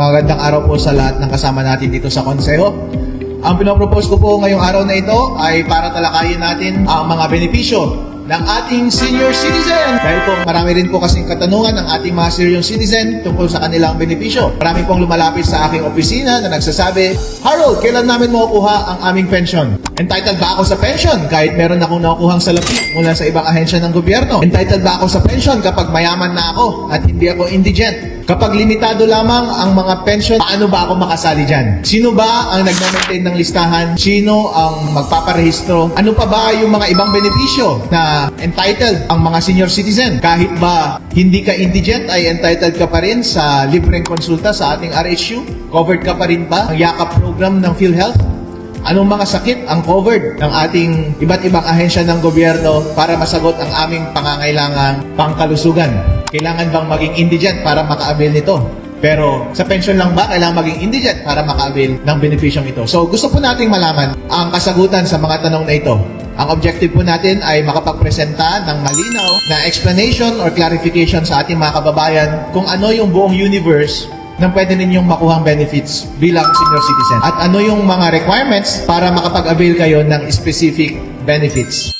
Magandang araw po sa lahat ng kasama natin dito sa konseho. Ang pinopropose ko po ngayong araw na ito ay para talakayin natin ang mga benepisyo ng ating senior citizen. Dahil po marami rin po kasing katanungan ng ating mga senior citizen tungkol sa kanilang benepisyo. Marami pong lumalapit sa aking opisina na nagsasabi, Harold, kailan namin makukuha ang aming pension? Entitled ba ako sa pension kahit meron akong nakukuhang salapi mula sa ibang ahensya ng gobyerno? Entitled ba ako sa pension kapag mayaman na ako at hindi ako indigent? Kapag limitado lamang ang mga pension, paano ba ako makasali dyan? Sino ba ang nag-maintain ng listahan? Sino ang magpaparehistro? Ano pa ba yung mga ibang benepisyo na entitled ang mga senior citizen? Kahit ba hindi ka indigent, ay entitled ka pa rin sa libreng konsulta sa ating RHU? Covered ka pa rin ba ang yakap program ng PhilHealth? Anong mga sakit ang covered ng ating iba't ibang ahensya ng gobyerno para masagot ang aming pangangailangang pangkalusugan? Kailangan bang maging indigent para maka-avail nito? Pero sa pension lang ba kailangan maging indigent para maka-avail ng benepisyong ito? So gusto po nating malaman ang kasagutan sa mga tanong na ito. Ang objective po natin ay makapagpresenta ng malinaw na explanation or clarification sa ating mga kababayan kung ano yung buong universe nang pwede ninyong makuhang benefits bilang senior citizen. At ano yung mga requirements para makapag-avail kayo ng specific benefits.